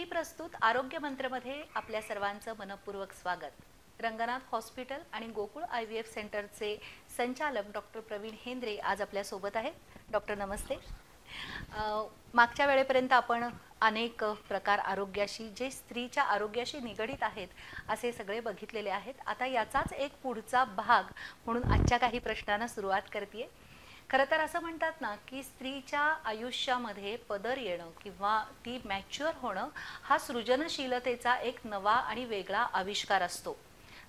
मी प्रस्तुत आरोग्य मंत्रमध्ये आपल्या सर्वांचं मनपूर्वक स्वागत. रंगनाथ हॉस्पिटल आणि गोकुळ IVF सेंटरचे संचालक डॉक्टर प्रवीण हेंद्रे आज आपल्या सोबत आहेत. डॉक्टर नमस्ते. मागच्या वेळेपर्यंत आपण अनेक प्रकार आरोग्याशी जे स्त्रीच्या आरोग्याशी निगडित आहेत असे सगळे बघितलेले आहेत. आता याचाच एक पुढचा भाग म्हणून आजच्या काही प्रश्नांना सुरुवात करते. खरं तर असं म्हणतात ना की स्त्रीच्या आयुष्यामध्ये पदर येणं किंवा ती मॅच्युअर होणं हा सृजनशीलतेचा एक नवा आणि वेगळा आविष्कार असतो.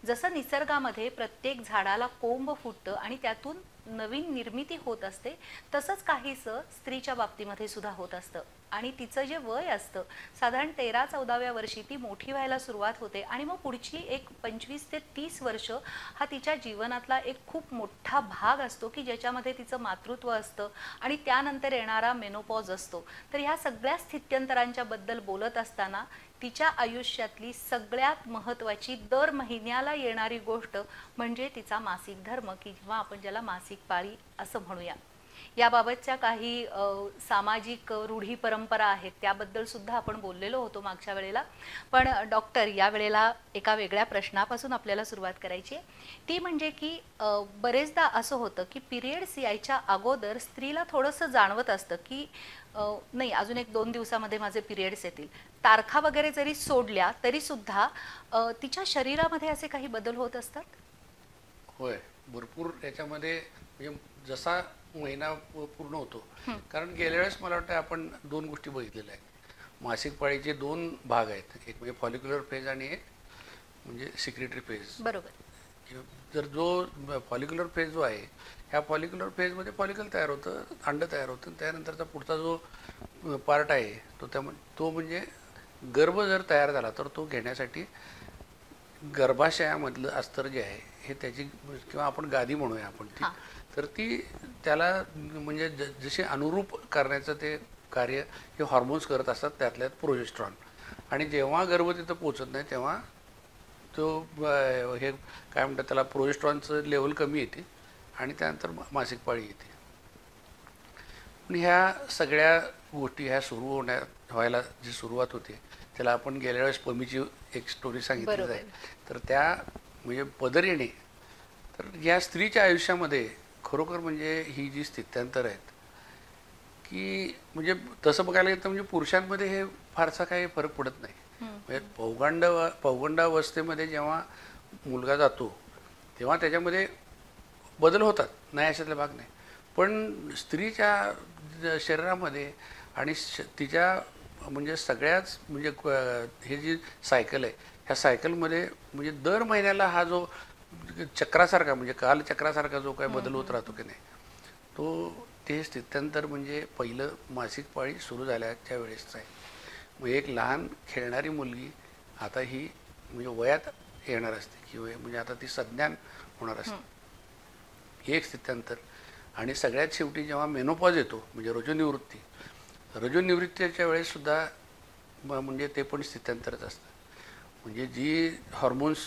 जसं निसर्गामध्ये प्रत्येक झाडाला कोंब फुटतं आणि त्यातून नवीन निर्मिती होत असते, तसंच काहीसं स्त्रीच्या बाबतीमध्ये सुद्धा होत असतं. आणि तिचं जे वय असतं साधारण 13-14व्या वर्षी ती मोठी व्हायला सुरुवात होते आणि मग पुढची एक 25 ते 30 वर्ष हा तिच्या जीवनातला एक खूप मोठा भाग असतो की ज्याच्यामध्ये तिचं मातृत्व असतं आणि त्यानंतर येणारा मेनोपॉज असतो. तर ह्या सगळ्या स्थित्यंतरांच्या बद्दल बोलत असताना तिच्या आयुष्यातली सगळ्यात महत्त्वाची दर महिन्याला येणारी गोष्ट म्हणजे तिचा मासिक धर्म किंवा आपण ज्याला मासिक पाळी असं म्हणूया. याबाबतच्या काही सामाजिक रूढी परंपरा आहेत त्याबद्दल सुद्धा आपण बोललेलो होतो मागच्या वेळेला. पण डॉक्टर या वेळेला एका वेगळ्या प्रश्नापासून आपल्याला सुरुवात करायची आहे. ती म्हणजे की बरेचदा असं होतं की पिरियड्स यायच्या अगोदर स्त्रीला थोडंसं जाणवत असतं की नाही अजून 1-2 दिवसामध्ये माझे पिरियड्स येतील. तारखा वगैरे जरी सोडल्या तरी सुद्धा तिच्या शरीरामध्ये असे काही बदल होत असतात. होय, भरपूर याच्यामध्ये म्हणजे जसा महिना पूर्ण होतो. कारण गेल्या वेळेस मला वाटतं आपण 2 गोष्टी बघितलेल्या आहेत. मासिक पाळीचे 2 भाग आहेत, एक म्हणजे फॉलिक्युलर फेज आणि एक म्हणजे सिक्रेटरी फेज. बरोबर. जर जो फॉलिक्युलर फेज जो आहे, ह्या फॉलिक्युलर फेजमध्ये फॉलिकल तयार होतं, अंड तयार होतं. त्यानंतरचा पुढचा जो पार्ट आहे तो म्हणजे गर्भ जर तयार झाला तर तो घेण्यासाठी गर्भाशयामधलं अस्तर जे आहे हे त्याची किंवा आपण गादी म्हणूया आपण ती, तर ती त्याला म्हणजे जसे अनुरूप करण्याचं ते कार्य हे हॉर्मोन्स करत असतात, त्यातल्यात प्रोजेस्ट्रॉन. आणि जेव्हा गर्भ तिथं पोचत नाही तेव्हा तो हे काय म्हणतात त्याला प्रोजेस्ट्रॉनचं लेवल कमी येते आणि त्यानंतर मासिक पाळी येते. पण ह्या सगळ्या गोष्टी ह्या सुरू व्हायला जी सुरुवात होते त्याला आपण गेल्या वेळेस पमीची एक स्टोरी सांगितली आहे. तर त्या म्हणजे पदर येणे तर या स्त्रीच्या आयुष्यामध्ये खरोखर म्हणजे ही जी स्थित्यंतर आहेत की म्हणजे तसं बघायला गेलं तर म्हणजे पुरुषांमध्ये हे फारसा काही फरक पडत नाही. म्हणजे पौगंडावस्थेमध्ये जेव्हा मुलगा जातो तेव्हा त्याच्यामध्ये बदल होतात, नाही अशातला भाग नाही. पण स्त्रीच्या शरीरामध्ये आणि तिच्या म्हणजे सगळ्याच म्हणजे हे जी सायकल आहे ह्या सायकलमध्ये म्हणजे दर महिन्याला हा जो चक्रासारखा म्हणजे कालचक्रासारखा जो काय बदल होत राहतो की नाही तो ते स्थित्यंतर म्हणजे पहिलं मासिक पाळी सुरू झाल्याच्या वेळेसचं आहे. मग एक लहान खेळणारी मुलगी आता ही म्हणजे वयात येणार असते किंवा म्हणजे आता ती संज्ञान होणार असते, एक स्थित्यंतर. आणि सगळ्यात शेवटी जेव्हा मेनोपॉज येतो म्हणजे रजोनिवृत्तीच्या वेळेससुद्धा म्हणजे ते पण स्थित्यंतरच असतं. म्हणजे जी हॉर्मोन्स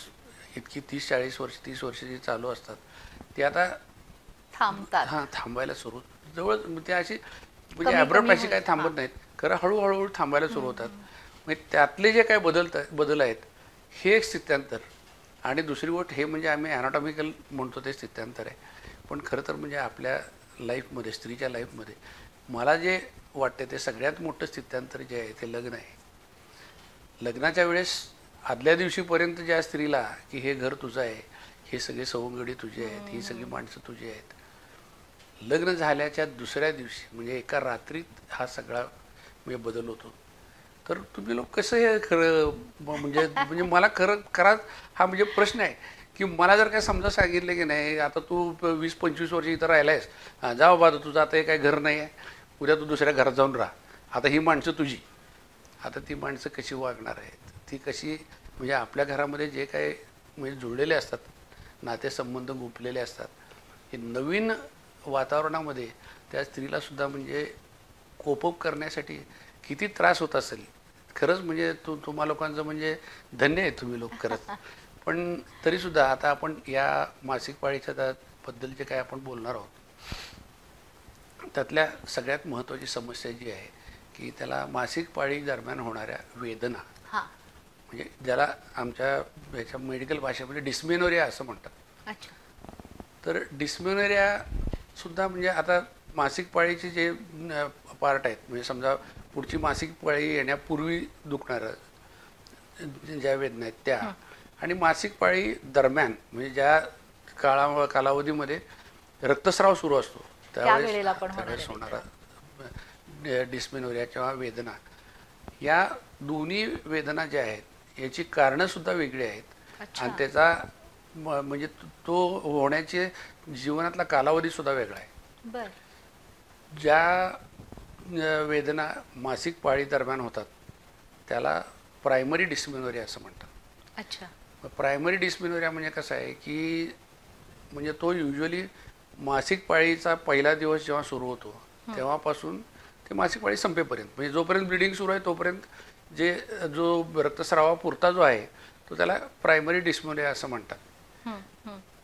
इतकी 30-40 वर्ष 30 वर्ष जी चालू असतात ते आता थांबतात. थांबायला सुरू जवळ ते अशी म्हणजे ॲब्रप्ट अशी काही थांबत नाहीत, खरं हळूहळू थांबायला सुरू होतात. म्हणजे त्यातले जे काही बदल आहेत हे एक स्थित्यंतर. आणि दुसरी गोष्ट हे म्हणजे आम्ही ॲनाटॉमिकल म्हणतो ते स्थित्यंतर आहे. पण खरं तर म्हणजे आपल्या लाईफमध्ये स्त्रीच्या लाईफमध्ये मला जे वाटते ते सगळ्यात मोठं स्थित्यंतर जे आहे ते लग्न आहे. लग्नाच्या वेळेस आदल्या दिवशीपर्यंत ज्या स्त्रीला की हे घर तुझं आहे, हे सगळे सवंगडी तुझे आहेत, ही सगळी माणसं तुझी आहेत, लग्न झाल्याच्या दुसऱ्या दिवशी म्हणजे एका रात्रीत हा सगळा म्हणजे बदल होतो. तर तुम्ही लोक कसं हे खरं म्हणजे मला खरा हा म्हणजे प्रश्न आहे की मला जर काय समजा सांगितलं की नाही आता तू 20-25 वर्ष इथं राहिला आहेस, जा बाबा तुझं आता हे काही घर नाही आहे, उद्या तू दुसऱ्या घरात जाऊन राहा, आता ही माणसं तुझी. आता ती माणसं कशी वागणार आहेत, ती कशी म्हणजे आपल्या घरामध्ये जे काही म्हणजे जुळलेले असतात, नातेसंबंध गुंफलेले असतात, हे नवीन वातावरणामध्ये त्या स्त्रीलासुद्धा म्हणजे कोपअप करण्यासाठी किती त्रास होत असेल. खरंच म्हणजे तुम्हा लोकांचं म्हणजे धन्य आहे तुम्ही लोक खरंच. पण तरीसुद्धा आता आपण या मासिक पाळीच्या बद्दल जे काय आपण बोलणार आहोत त्यातल्या सगळ्यात महत्त्वाची समस्या जी आहे की त्याला मासिक पाळी दरम्यान होणाऱ्या वेदना, हां. म्हणजे ज्याला आमच्या ह्याच्या मेडिकल भाषेमध्ये डिस्मेनोरिया असं म्हणतात. अच्छा. तर डिस्मेनोरिया सुद्धा म्हणजे आता मासिक पाळीचे जे पार्ट आहेत, म्हणजे समजा पुढची मासिक पाळी येण्यापूर्वी दुखणारं ज्या वेदना आहेत त्या, आणि मासिक पाळी दरम्यान म्हणजे ज्या कालावधीमध्ये रक्तस्राव सुरू असतो त्यावेळेला पण त्यावेळेस होणारा डिस्मेनोरिया किंवा वेदना, या दोन्ही वेदना ज्या आहेत याची कारणं सुद्धा वेगळी आहेत. अच्छा. आणि त्याचा म्हणजे तो होण्याचे जीवनातला कालावधी सुद्धा वेगळा आहे. बर. ज्या वेदना मासिक पाळी दरम्यान होतात त्याला प्रायमरी डिस्मेनोरिया असं म्हणतात. अच्छा. प्रायमरी डिस्मेनोरिया म्हणजे कसं आहे की म्हणजे तो युजली मासिक पाळीचा पहिला दिवस जेव्हा सुरू होतो तेव्हापासून ते मासिक पाळी संपेपर्यंत, म्हणजे जोपर्यंत ब्लिडिंग सुरू आहे तोपर्यंत जो रक्तस्रावापुरता जो आहे तो त्याला प्रायमरी डिस्मेनोरिया असं म्हणतात.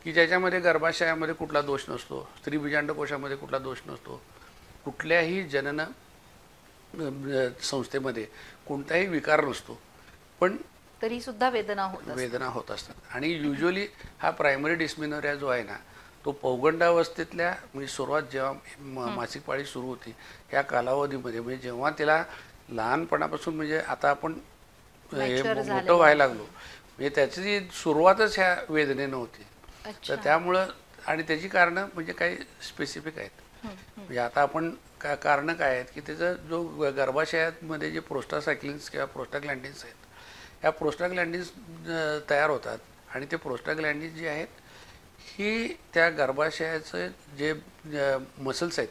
की ज्याच्यामध्ये गर्भाशयामध्ये कुठला दोष नसतो, स्त्रीबीजांडकोशामध्ये कुठला दोष नसतो, कुठल्याही जनन संस्थेमध्ये कोणताही विकार नसतो, पण तरी सुद्धा वेदना होत असतात. आणि युजली हा प्रायमरी डिस्मेनोरिया जो आहे ना तो पौगंडावस्थेतल्या म्हणजे सुरुवात जेव्हा मासिक पाळी सुरू होती या कालावधीमध्ये, म्हणजे जेव्हा तिला लहानपणापासून म्हणजे आता आपण मोठं व्हायला लागलो म्हणजे त्याची सुरुवातच ह्या वेदनेनं होती. तर त्यामुळं आणि त्याची कारणं म्हणजे काही स्पेसिफिक आहेत. म्हणजे आता आपण कारणं काय आहेत की त्याचा जो गर्भाशयामध्ये जे प्रोस्टासायक्लिन्स किंवा प्रोस्टाग्लॅन्डिन्स आहेत, ह्या प्रोस्टाग्लॅन्डिन्स तयार होतात आणि ते प्रोस्टाग्लॅन्डिन्स जे आहेत ही त्या गर्भाशयाचं जे मसल्स आहेत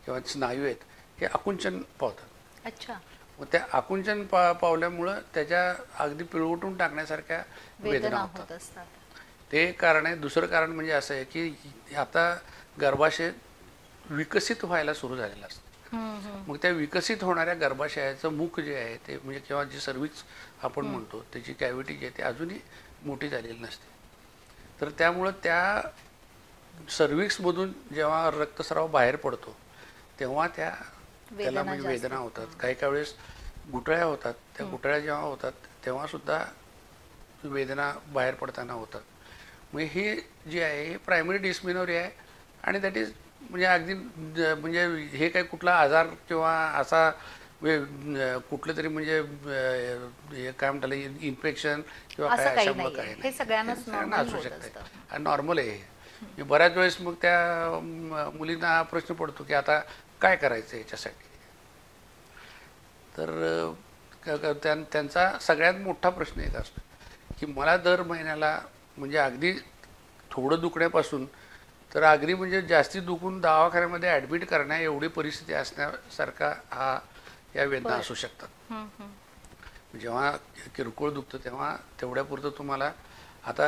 किंवा स्नायू आहेत हे आकुंचन पावतात. अच्छा. मग त्या आकुंचन पावल्यामुळं त्याच्या अगदी पिळवटून टाकण्यासारख्या वेदना होत असतात. ते कारण आहे. दुसरं कारण म्हणजे असं आहे की आता गर्भाशय विकसित व्हायला सुरू झालेलं असतं. मग त्या विकसित होणाऱ्या गर्भाशयाचं मुख जे आहे ते म्हणजे किंवा जी सर्व्हिक्स आपण म्हणतो त्याची कॅव्हिटी जी आहे ती अजूनही मोठी झालेली नसते. तर त्यामुळं त्या सर्व्हिक्समधून जेव्हा रक्तस्राव बाहेर पडतो तेव्हा त्याला म्हणजे वेदना होतात. काही वेळेस गुठळ्या होतात. त्या गुठळ्या जेव्हा होतात तेव्हा सुद्धा वेदना बाहेर पडताना होतात. मग हे जे आहे हे प्रायमरी डिस्मेनोरिया आहे आणि दॅट इज म्हणजे अगदी म्हणजे हे काही कुठला आजार किंवा असा कुठलं तरी म्हणजे काय म्हणतात इन्फेक्शन किंवा काय अशामुळे काही नाही, सगळ्यांना असू शकतं, नॉर्मल आहे हे. बऱ्याच वेळेस मग त्या मुलींना हा प्रश्न पडतो की आता काय करायचं याच्यासाठी. तर त्यांचा सगळ्यात मोठा प्रश्न एक असतो की मला दर महिन्याला म्हणजे अगदी थोडं दुखण्यापासून तर अगदी म्हणजे जास्ती दुखून दवाखान्यामध्ये ॲडमिट करण्या एवढी परिस्थिती असण्यासारखा या वेदना असू शकतात. जेव्हा किरकोळ दुखतं तेव्हा तेवढ्यापुरतं तुम्हाला आता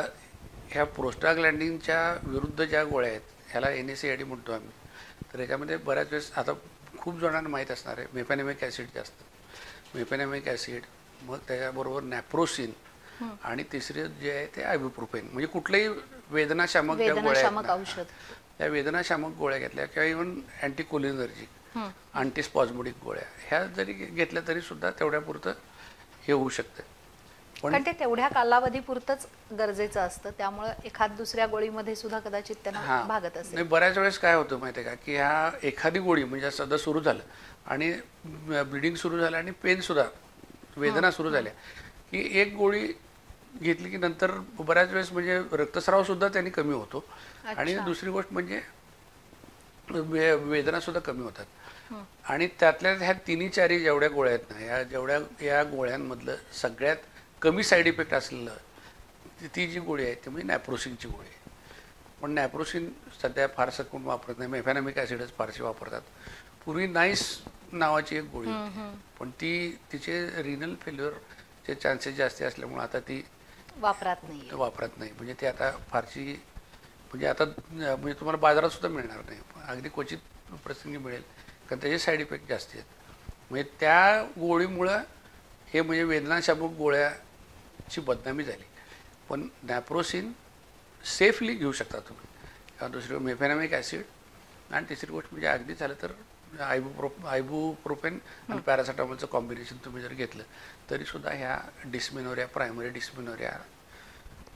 ह्या प्रोस्टाग्लॅन्डिनच्या विरुद्ध ज्या गोळ्या आहेत ह्याला NSAID म्हणतो आम्ही. तर याच्यामध्ये बऱ्याच वेळेस आता खूप जणांना माहीत असणार आहे मेफॅनेमिक ॲसिड जास्त, मेफॅनेमिक ॲसिड, मग त्याच्याबरोबर नॅप्रोसिन आणि तिसरे जे आहे ते आयबुप्रोफेन. म्हणजे कुठल्याही वेदनाशामक ज्या गोळ्या आहेत त्या वेदनाशामक गोळ्या घेतल्या किंवा इव्हन अँटीकोलिनर्जिक अँटीस्पॉझमोडिक गोळ्या ह्या जरी घेतल्या तरी सुद्धा तेवढ्यापुरतं हे होऊ शकतं. पण ते तेवढ्या कालावधीपुरतंच गरजेचं असतं, त्यामुळे एखाद दुसऱ्या गोळीमध्ये सुद्धा कदाचित त्यांना भागत असेल. नाही, बऱ्याच वेळेस काय होतं माहिती आहे का की ह्या एखादी गोळी म्हणजे सध्या सुरू झालं आणि ब्लिडिंग सुरू झालं आणि पेन सुद्धा वेदना सुरू झाल्या की एक गोळी घेतली की नंतर बऱ्याच वेळेस म्हणजे रक्तस्राव सुद्धा त्यांनी कमी होतो आणि दुसरी गोष्ट म्हणजे वेदना सुद्धा कमी होतात. आणि त्यातल्या ह्या तिन्ही चारी जेवढ्या गोळ्या आहेत ना या गोळ्यांमधलं सगळ्यात कमी साईड इफेक्ट असलेलं ती जी गोळी आहे ती म्हणजे नॅप्रोसिनची गोळी आहे. पण नॅप्रोसिन सध्या फारसं कोण वापरत नाही, मेफॅनेमिक ॲसिडच फारसे वापरतात. पूर्वी नाईस नावाची एक गोळी होती पण तिचे रिनल फेल्युअरचे चान्सेस जास्त असल्यामुळे आता ती वापरत नाही. म्हणजे ती आता फारशी म्हणजे आता म्हणजे तुम्हाला बाजारात सुद्धा मिळणार नाही, अगदी क्वचित प्रसंगी मिळेल कारण त्याचे साईड इफेक्ट जास्त आहेत. म्हणजे त्या गोळीमुळं हे म्हणजे वेदनाशामक गोळ्याची बदनामी झाली. पण नॅप्रोसिन सेफली घेऊ शकता तुम्ही. किंवा दुसरी मेफॅनेमिक ॲसिड आणि तिसरी गोष्ट म्हणजे अगदी झालं तर आयबुप्रोफेन आणि पॅरासिटामॉलचं कॉम्बिनेशन तुम्ही जर घेतलं तरीसुद्धा ह्या डिस्मेनोरिया, प्रायमरी डिस्मेनोरिया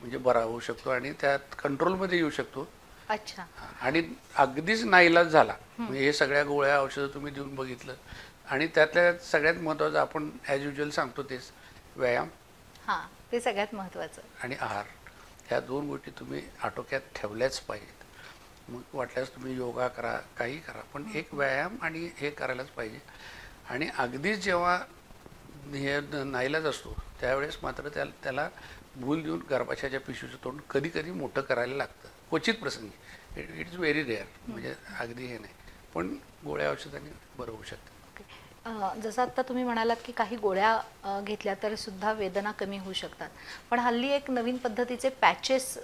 म्हणजे बरा होऊ शकतो आणि त्यात कंट्रोलमध्ये येऊ शकतो. अच्छा. आणि अगदीच नाईलाज झाला म्हणजे हे सगळ्या गोळ्या औषधं तुम्ही देऊन बघितलं आणि त्यातल्या सगळ्यात महत्त्वाचं आपण ॲज युजल सांगतो तेच व्यायाम, हां, ते सगळ्यात महत्त्वाचं, आणि आहार. ह्या 2 गोष्टी तुम्ही आटोक्यात ठेवल्याच पाहिजेत. मग वाटल्यास तुम्ही योगा करा, काही करा, पण एक व्यायाम आणि हे करायलाच पाहिजे. आणि अगदीच जेव्हा हे नाईलाज असतो त्यावेळेस मात्र त्याला भूल देऊन गर्भाशयाच्या पिशवीचं तोंड कधी कधी मोठं करायला लागतं, क्वचित प्रसंगी. इट इज व्हेरी रेअर, म्हणजे अगदी हे नाही, पण गोळ्या औषधांनी बरं होऊ शकतं. जसं आता तुम्ही म्हणालात की काही गोळ्या घेतल्या तर सुद्धा वेदना कमी होऊ शकतात, पण हल्ली एक नवीन पद्धतीचे पॅचेस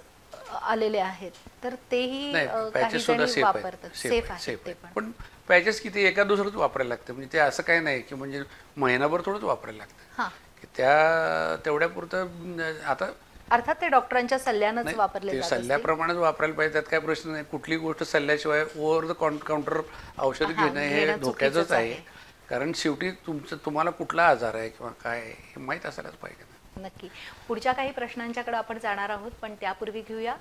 आलेले आहेत, तर तेही काही जणी वापरतात. सेफ आहे ते पण पॅचेस किती एका दुसरंच वापरायला लागतं, म्हणजे ते असं काही नाही की म्हणजे महिनाभर थोडंच वापरायला लागतं. की त्या तेवढ्या पुरतं आता अर्थात ते डॉक्टरांच्या सल्ल्यानंच वापरले ते जातात, सल्ल्याप्रमाणेच वापरायला पाहिजे, त्यात काय प्रश्न नाही. कुठली गोष्ट सल्ल्याशिवाय ओव्हर द काउंटर औषध घेणं हे धोक्याचंच आहे. कारण शेवटी तुम्हाला कुठला आजार आहे किंवा काय हे माहीत असायलाच पाहिजे. नक्की. पुढच्या काही प्रश्नांच्याकडे आपण जाणार आहोत, पण त्यापूर्वी घेऊया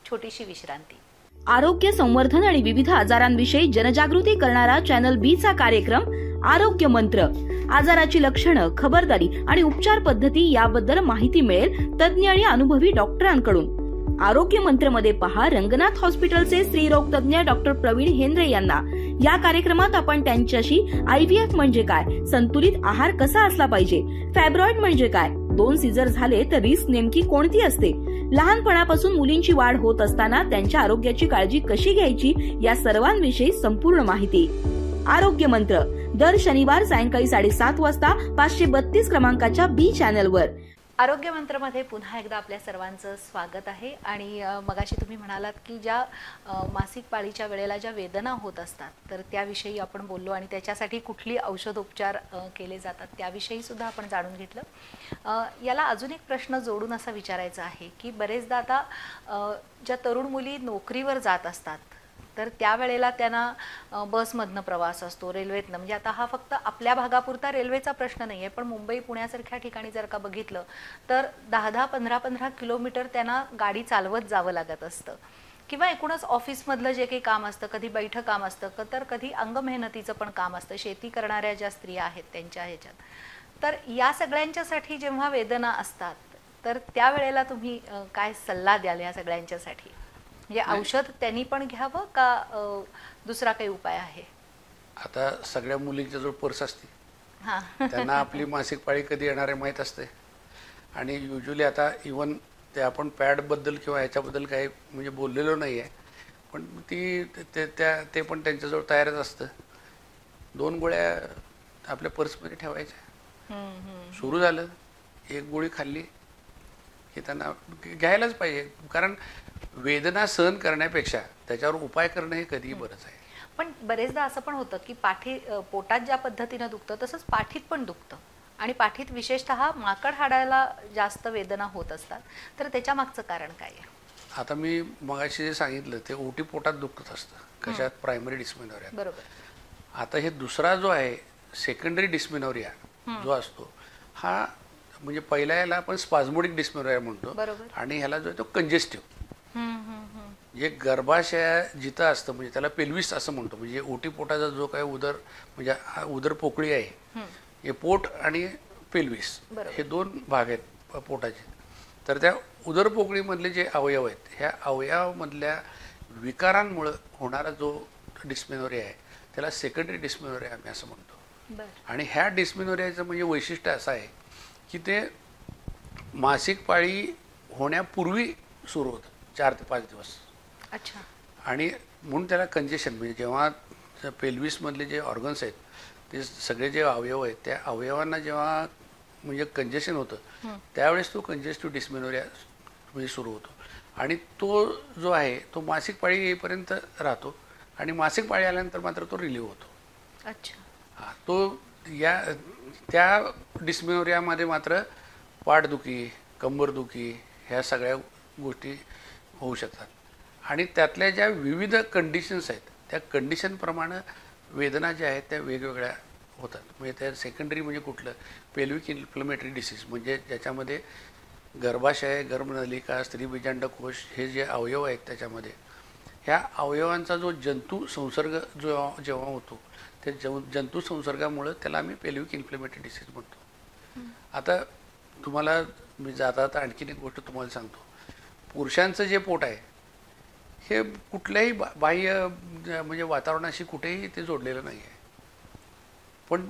छोटीशी विश्रांती. आरोग्य संवर्धन आणि विविध आजारांविषयी जनजागृती करणारा चॅनल बी चा कार्यक्रम आरोग्य मंत्र. आजाराची लक्षणं, खबरदारी आणि उपचार पद्धती याबद्दल माहिती मिळेल तज्ज्ञ आणि अनुभवी डॉक्टरांकडून. आरोग्य मंत्र मध्ये पहा रंगनाथ हॉस्पिटलचे स्त्रीरोग तज्ज्ञ डॉक्टर प्रवीण हेंद्रे यांना. या कार्यक्रमात आपण त्यांच्याशी IVF म्हणजे काय, संतुलित आहार कसा असला पाहिजे, फायब्रॉइड म्हणजे काय, 2 सीझर झाले तर रिस्क नेमकी कोणती असते, लहानपणापासून मुलींची वाढ होत असताना त्यांच्या आरोग्याची काळजी कशी घ्यायची या सर्वांविषयी संपूर्ण माहिती. आरोग्य मंत्र दर शनिवार सायंकाळी 7:30 वाजता 532 क्रमांकाच्या बी चॅनलवर. आरोग्य मंत्रमध्ये पुन्हा एकदा आपल्या सर्वांचं स्वागत आहे. आणि मगाशी तुम्ही म्हणालात की ज्या मासिक पाळीच्या वेळेला ज्या वेदना होत असतात तर त्याविषयी आपण बोललो आणि त्याच्यासाठी कुठली औषधोपचार केले जातात त्याविषयी सुद्धा आपण जाणून घेतलं. याला अजून एक प्रश्न जोडून असा विचारायचा आहे की बरेचदा आता ज्या तरुण मुली नोकरीवर जात असतात तर त्यावेळेला त्यांना बसमधनं प्रवास असतो, रेल्वेतनं, म्हणजे आता हा फक्त आपल्या भागापुरता रेल्वेचा प्रश्न नाही आहे, पण मुंबई पुण्यासारख्या ठिकाणी जर का बघितलं तर 10-10, 15-15 किलोमीटर त्यांना गाडी चालवत जावं लागत असतं. किंवा एकूणच ऑफिसमधलं जे काही काम असतं, कधी बैठं काम असतं तर कधी अंग मेहनतीचं पण काम असतं, शेती करणाऱ्या ज्या स्त्रिया आहेत त्यांच्या ह्याच्यात. तर या सगळ्यांच्यासाठी जेव्हा वेदना असतात तर त्यावेळेला तुम्ही काय सल्ला द्याल या सगळ्यांच्यासाठी? म्हणजे औषध त्यांनी पण घ्यावं का दुसरा काही उपाय आहे? आता सगळ्या मुलींच्या जवळ पर्स असते, त्यांना आपली मासिक पाळी कधी येणार आहे माहीत असते. आणि युजली आता इवन ते आपण पॅडबद्दल किंवा ह्याच्याबद्दल काही म्हणजे बोललेलो नाही आहे, पण ते पण त्यांच्याजवळ तयारच असतं. 2 गोळ्या आपल्या पर्समध्ये ठेवायच्या, सुरू झालं, 1 गोळी खाल्ली हे त्यांना घ्यायलाच पाहिजे. कारण वेदना सहन करण्यापेक्षा त्याच्यावर उपाय करणं हे कधीही बरंच आहे. पण बरेचदा असं पण होतं की पोटात ज्या पद्धतीनं दुखतं तसंच पाठीत पण दुखतं, आणि पाठीत विशेषतः माकड हाडाला जास्त वेदना होत असतात, तर त्याच्या मागचं कारण काय आहे? आता मी मगाशी जे सांगितलं ते ओटी पोटात दुखत असतं, कशात? Primary dysmenorrhea. बरोबर. आता हे दुसरा जो आहे सेकंडरी डिस्मेनोरिया जो असतो हा म्हणजे पहिल्या याला आपण स्पाझमोडिक डिस्मेनोरिया म्हणतो, आणि ह्याला जो आहे तो कंजेस्टिव्ह. जे गर्भाशय जिथं असतं म्हणजे त्याला पेल्विस असं म्हणतो, म्हणजे ओटीपोटाचा जो काय म्हणजे उदर पोकळी आहे, हे पोट आणि पेल्विस हे 2 भाग आहेत पोटाचे. तर त्या उदर पोकळीमधले जे अवयव आहेत ह्या अवयवामधल्या विकारांमुळे होणारा जो डिस्मेनोरिया आहे त्याला सेकंडरी डिस्मेनोरिया आम्ही असं म्हणतो. आणि ह्या डिस्मेनोरियाचं म्हणजे वैशिष्ट्य असं आहे की ते मासिक पाळी होण्यापूर्वी सुरू होतं, 4 ते 5 दिवस. अच्छा. आणि म्हणून त्याला कंजेशन, म्हणजे जेव्हा पेल्विसमधले जे ऑर्गन्स आहेत ते सगळे जे अवयव आहेत त्या अवयवांना जेव्हा म्हणजे कंजेशन होतं त्यावेळेस तो कंजेस्टिव्ह डिस्मेनोरिया म्हणजे सुरू होतो. आणि तो जो आहे तो मासिक पाळी येईपर्यंत राहतो, आणि मासिक पाळी आल्यानंतर मात्र तो रिलीव्ह होतो. अच्छा. हां, तो त्या डिस्मेनोरियामध्ये मात्र पाठदुखी, कंबरदुखी ह्या सगळ्या गोष्टी होऊ शकतात. आणि त्यातल्या ज्या विविध कंडिशन्स आहेत त्या कंडिशनप्रमाणे वेदना ज्या आहेत त्या वेगवेगळ्या होतात. म्हणजे त्या सेकंडरी म्हणजे कुठलं, पेल्विक इन्फ्लमेटरी डिसीज, म्हणजे ज्याच्यामध्ये गर्भाशय, गर्भनलिका, स्त्रीबीजांडकोश हे जे अवयव आहेत त्याच्यामध्ये ह्या अवयवांचा जो जंतू संसर्ग जेव्हा होतो त्या जंतू संसर्गामुळं त्याला आम्ही पेल्विक इन्फ्लमेटरी डिसीज म्हणतो. आता तुम्हाला मी जाता आणखीन एक गोष्ट तुम्हाला सांगतो. पुरुषांचं जे पोट आहे हे कुठल्याही बाह्य म्हणजे वातावरणाशी कुठेही ते जोडलेलं नाही आहे. पण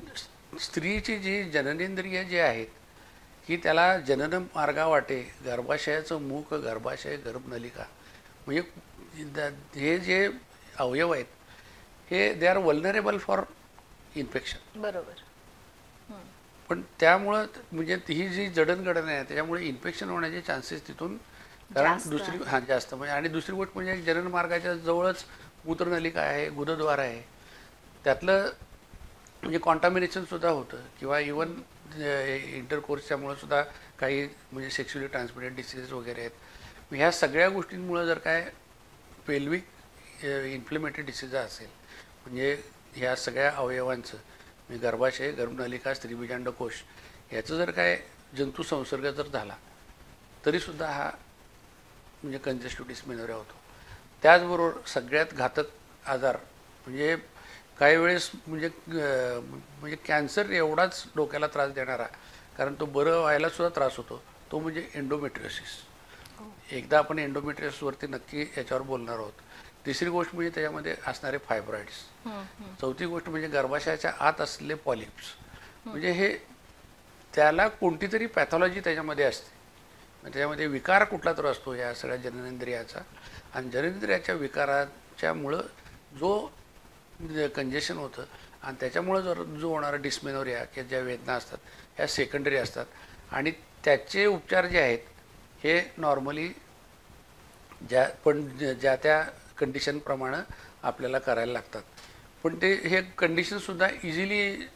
स्त्रीची जी जननेंद्रिय जे आहेत की त्याला जनन मार्गावाटे गर्भाशयाचं मुख, गर्भाशय, गर्भनलिका म्हणजे हे जे अवयव आहेत हे they are vulnerable for infection. बरोबर. पण त्यामुळं म्हणजे ही जी जडणघडण आहे त्याच्यामुळे इन्फेक्शन होण्याचे चान्सेस तिथून, कारण दुसरी जास्त म्हणजे, आणि दुसरी गोष्ट म्हणजे जनन मार्गाच्या जवळच मूत्रनलिका आहे, गुदद्वार आहे, त्यातलं म्हणजे कॉन्टामिनेशनसुद्धा होतं किंवा इवन इंटरकोर्सच्यामुळं सुद्धा काही म्हणजे सेक्शुअली ट्रान्समिटेड डिसीजेस वगैरे आहेत. ह्या सगळ्या गोष्टींमुळं जर काय पेल्विक इन्फ्लेमेटरी डिसीज असेल म्हणजे ह्या सगळ्या अवयवांचं म्हणजे गर्भाशय, गर्भनलिका, स्त्रीबीजांडकोश याचं जर काय जंतू संसर्ग जर झाला तरीसुद्धा हा म्हणजे कंजेस्टिव्ह डिस्मेनोरिया होतो. त्याचबरोबर सगळ्यात घातक आजार म्हणजे काही वेळेस म्हणजे कॅन्सर एवढाच डोक्याला त्रास देणारा, कारण तो बरं व्हायलासुद्धा त्रास होतो, तो म्हणजे एंडोमेट्रियोसिस. एकदा आपण एंडोमेट्रियोसिसवरती नक्की याच्यावर बोलणार आहोत. तिसरी गोष्ट म्हणजे त्याच्यामध्ये असणारे फायब्रॉइड्स. चौथी गोष्ट म्हणजे गर्भाशयाच्या आत असलेले पॉलिप्स. म्हणजे हे त्याला कोणती तरी पॅथॉलॉजी त्याच्यामध्ये असते, त्याच्यामध्ये विकार कुठला तर असतो या सगळ्या जननेंद्रियाचा, आणि जननेंद्रियाच्या विकाराच्यामुळं जो कंजेशन होतं आणि त्याच्यामुळं जो होणारा डिस्मेनोरिया किंवा ज्या वेदना असतात ह्या सेकंडरी असतात, आणि त्याचे उपचार जे आहेत हे नॉर्मली ज्या त्या कंडिशनप्रमाणे आपल्याला करायला लागतात. पण ते हे कंडिशनसुद्धा इझिली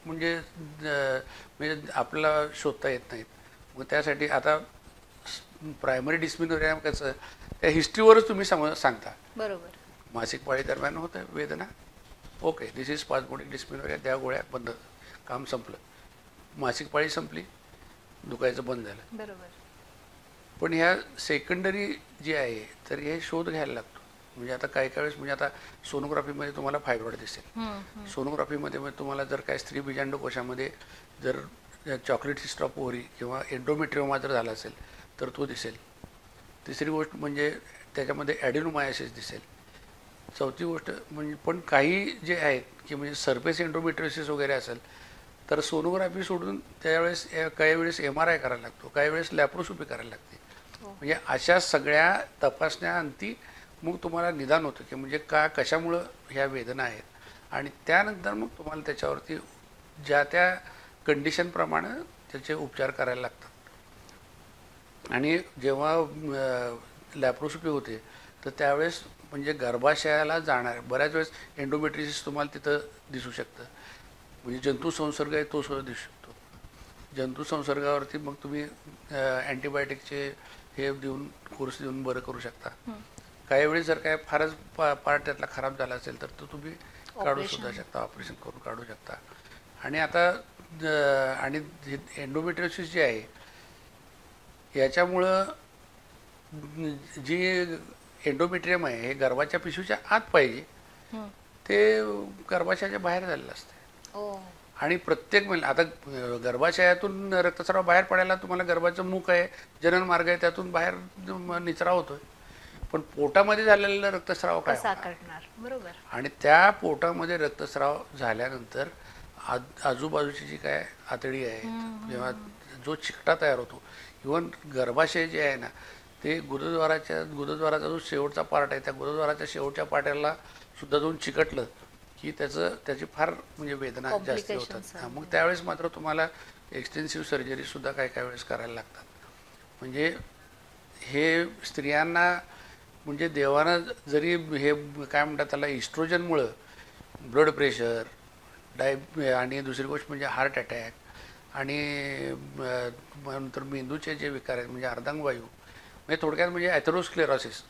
म्हणजे आपल्याला शोधता येत नाहीत. मग त्यासाठी आता प्रायमरी डिस्मेनोरिया कसं त्या हिस्ट्रीवरच तुम्ही सांगता. बरोबर. मासिक पाळी दरम्यान होतं वेदना, ओके दिस इज स्पाझमोटिक डिस्मेनोरिया, त्या गोळ्या बंद, काम संपलं. मासिक पाळी संपली, दुखायचं बंद झालं. बरोबर. पण ह्या सेकंडरी जी आहे तर हे शोध घ्यायला लागतो. म्हणजे आता काही वेळेस म्हणजे आता सोनोग्राफीमध्ये तुम्हाला फायब्रॉइड दिसेल, सोनोग्राफीमध्ये तुम्हाला जर काय स्त्री बीजांडकोशामध्ये जर चॉकलेट सिस्ट ऑफ ओव्हरी किंवा एंडोमेट्रियोमा जर झाला असेल तर तो दिसेल. तिसरी गोष्ट म्हणजे त्याच्यामध्ये ॲडेनोमायोसिस दिसेल. चौथी गोष्ट म्हणजे पण काही जे आहेत की म्हणजे सरफेस एंडोमेट्रियोसिस वगैरे असेल तर सोनोग्राफी सोडून त्यावेळेस काही वेळेस MRI करायला लागतो, काही वेळेस लॅप्रोस्कोपी करायला लागते. म्हणजे अशा सगळ्या तपासण्याअंती मग तुम्हाला निदान होतं की म्हणजे कशामुळं ह्या वेदना आहेत, आणि त्यानंतर मग तुम्हाला त्याच्यावरती ज्या त्या कंडिशनप्रमाणे त्याचे उपचार करायला लागतात. आणि जेव्हा लॅप्रोस्कोपी होते तर त्यावेळेस म्हणजे गर्भाशयाला जाणार बऱ्याच वेळेस एंडोमेट्रियोसिस तुम्हाला तिथं दिसू शकतं. म्हणजे जंतू संसर्ग आहे तो सुद्धा दिसू शकतो. जंतू संसर्गावरती मग तुम्ही अँटीबायोटिकचे हे देऊन कोर्स देऊन बरं करू शकता. काही वेळेस जर काय फारच पार्ट त्यातला खराब झाला असेल तर तो तुम्ही काढू सुद्धा शकता, ऑपरेशन करून काढू शकता. आणि आता आणि एंडोमेट्रियोसिस जे आहे याच्यामुळं जी एंडोमेट्रियम आहे हे गर्भाच्या पिशवीच्या आत पाहिजे, ते गर्भाशयाच्या बाहेर झालेलं असते. आणि प्रत्येक महिला आता गर्भाशयातून रक्तस्राव बाहेर पडायला तुम्हाला गर्भाचं मुख आहे, जनन मार्ग आहे, त्यातून बाहेर निचरा होतोय. पण पोटामध्ये झालेला रक्तस्राव काय करणार? बरोबर. आणि त्या पोटामध्ये रक्तस्राव झाल्यानंतर आजूबाजूची जी काय आतडी आहे जेव्हा जो चिकटा तयार होतो, इव्हन गर्भाशय जे आहे ना ते गुदद्वाराचा जो शेवटचा पार्ट आहे त्या गुदद्वाराच्या शेवटच्या पार्टला सुद्धा जाऊन चिकटलं की त्याची फार म्हणजे वेदना जास्त होतात. मग त्यावेळेस मात्र तुम्हाला एक्सटेन्सिव्ह सर्जरीसुद्धा काही वेळेस करायला लागतात. म्हणजे हे स्त्रियांना म्हणजे देवानं जरी हे काय म्हणतात त्याला इस्ट्रोजनमुळं ब्लड प्रेशर आणि दुसरी गोष्ट म्हणजे हार्ट अटॅक आणि नंतर मेंदूचे जे विकार आहेत म्हणजे अर्धांगवायू म्हणजे थोडक्यात म्हणजे ॲथेरोस्क्लेरोसिस,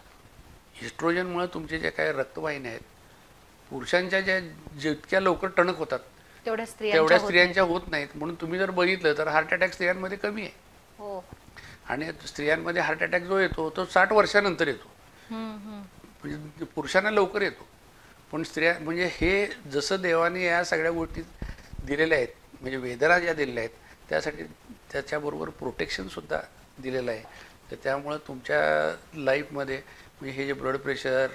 इस्ट्रोजनमुळं तुमचे जे काही रक्तवाहिन्या आहेत पुरुषांच्या ज्या जितक्या लवकर टणक होतात तेवढ्या तेवढ्या स्त्रियांच्या स्त्रियांच्या होत नाहीत. म्हणून तुम्ही जर बघितलं तर हार्ट अटॅक स्त्रियांमध्ये कमी आहे. हो. आणि स्त्रियांमध्ये हार्ट अटॅक जो येतो तो 60 वर्षानंतर येतो. म्हणजे पुरुषांना लवकर येतो, पण स्त्रिया म्हणजे हे जसं देवाने या सगळ्या गोष्टी दिलेल्या आहेत, म्हणजे वेदना ज्या दिलेल्या आहेत त्यासाठी त्याच्याबरोबर प्रोटेक्शनसुद्धा दिलेलं आहे. तर त्यामुळं तुमच्या लाईफमध्ये म्हणजे हे जे ब्लड प्रेशर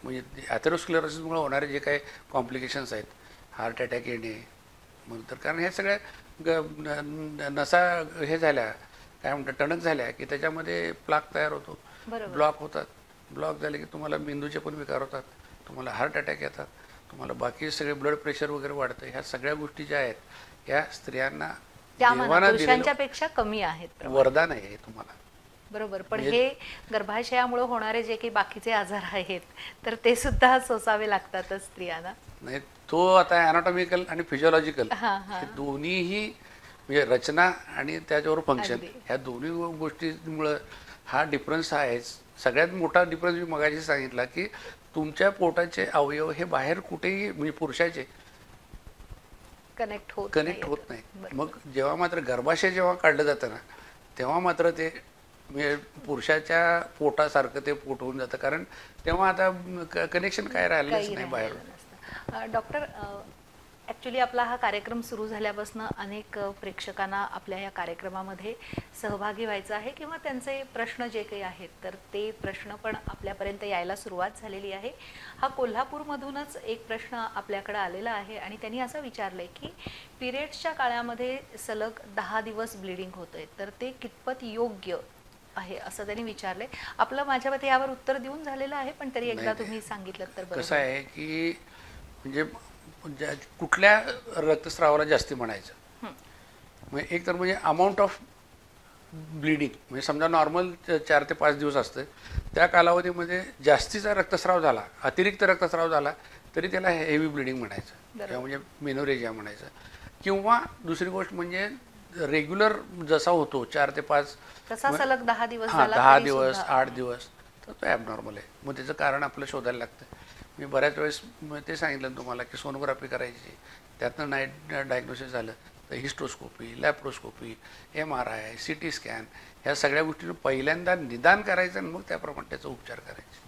म्हणजे ॲथेरोस्क्लेरोसिसमुळे होणारे जे काही कॉम्प्लिकेशन्स आहेत, हार्ट अटॅक येणे नंतर, कारण हे सगळ्या नसा हे झाल्या काय म्हणतात टणक झाल्या की त्याच्यामध्ये प्लाक तयार होतो, ब्लॉक होतात. ब्लॉक झाले की तुम्हाला मेंदूचे पण विकार होतात, तुम्हाला हार्ट अटॅक येतात, तुम्हाला बाकी सगळे ब्लड प्रेशर वगैरे वाढतं. ह्या सगळ्या गोष्टी ज्या आहेत ह्या स्त्रियांना पुरुषांच्या पेक्षा कमी आहेत, वरदान आहे तुम्हाला. बरोबर. पण हे गर्भाशयामुळे होणारे जे काही बाकीचे आजार आहेत तर ते सुद्धा सोसावे लागतातच स्त्रियांना. नाही, तो आता अॅनाटॉमिकल आणि फिजिओलॉजिकल हे दोन्हीही म्हणजे रचना आणि त्याच्यावर फंक्शन ह्या दोन्ही गोष्टींमुळं हा डिफरन्स आहेच. सगळ्यात मोठा डिफरन्स मी मगाशी सांगितला की तुमच्या पोटाचे अवयव हे बाहेर कुठेही म्हणजे पुरुषाचे कनेक्ट होत नाही. मग जेव्हा मात्र गर्भाशय जेव्हा काढलं जातं ना तेव्हा मात्र ते म्हणजे पुरुषाच्या पोटासारखं ते पोट होऊन जातं, कारण तेव्हा आता कनेक्शन काय राहिलंच नाही बाहेर. डॉक्टर, ॲक्च्युली आपला हा कार्यक्रम सुरू झाल्यापासून अनेक प्रेक्षकांना आपल्या या कार्यक्रमामध्ये सहभागी व्हायचं आहे किंवा त्यांचे प्रश्न जे काही आहेत तर ते प्रश्न पण आपल्यापर्यंत यायला सुरुवात झालेली आहे. हा कोल्हापूरमधूनच एक प्रश्न आपल्याकडे आलेला आहे आणि त्यांनी असं विचारलं आहे की पिरियड्सच्या काळामध्ये सलग 10 दिवस ब्लिडिंग होतंय तर ते कितपत योग्य आहे असं त्यांनी विचारलंय. आपलं माझ्या मते यावर उत्तर देऊन झालेलं आहे, पण तरी एकदा तुम्ही सांगितलं तर बरं. कसं आहे की म्हणजे कुठल्या रक्तस्रावाला जास्ती म्हणायचं म्हणजे एक तर म्हणजे अमाऊंट ऑफ ब्लिडिंग म्हणजे समजा नॉर्मल 4 ते 5 दिवस असतं, त्या कालावधीमध्ये जास्तीचा रक्तस्राव झाला, अतिरिक्त रक्तस्राव झाला तरी त्याला हेवी ब्लिडिंग म्हणायचं किंवा म्हणजे मेनोरेजिया म्हणायचं. किंवा दुसरी गोष्ट म्हणजे रेग्युलर जसा होतो 4 ते 5 तसा सलग 10 दिवस 10 दिवस 8 दिवस तर तो ॲबनॉर्मल आहे. मग त्याचं कारण आपलं शोधायला लागतं. मी बऱ्याच वेळेस ते सांगितलं तुम्हाला की सोनोग्राफी करायची, त्यातनं नाही डायग्नोसिस झालं तर hysteroscopy, laparoscopy, MRI, CT scan ह्या सगळ्या गोष्टी पहिल्यांदा निदान करायचं आणि मग त्याप्रमाणे त्याचा उपचार करायचा.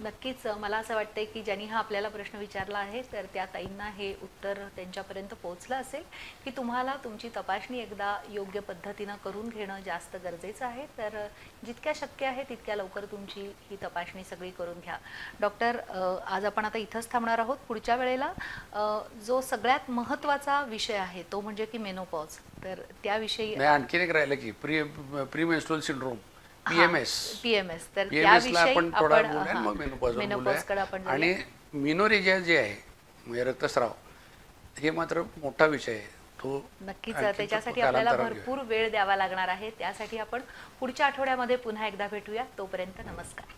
नक्कीच मला असं वाटतंय की ज्यांनी हा आपल्याला प्रश्न विचारला आहे तर त्या ताईंना हे उत्तर त्यांच्यापर्यंत पोहोचलं असेल की तुम्हाला तुमची तपासणी एकदा योग्य पद्धतीनं करून घेणं जास्त गरजेचं आहे. तर जितक्या शक्य आहे तितक्या लवकर तुमची ही तपासणी सगळी करून घ्या. डॉक्टर, आज आपण आता इथंच थांबणार आहोत. पुढच्या वेळेला जो सगळ्यात महत्त्वाचा विषय आहे तो म्हणजे की मेनोपॉज, तर त्याविषयी आणखीन एक राहिलं की प्री मेन्स्ट्रुअल सिंड्रोम PMS तर त्याविषयी आपण थोडा बोलूया, मग मेनोपॉजकडे आपण. आणि मेनोरेजिया जे आहे म्हणजे रक्तस्राव हे मात्र मोठा विषय आहे. तो नक्कीच त्याच्यासाठी आपल्याला भरपूर वेळ द्यावा लागणार आहे. त्यासाठी आपण पुढच्या आठवड्यामध्ये पुन्हा एकदा भेटूया. तोपर्यंत नमस्कार.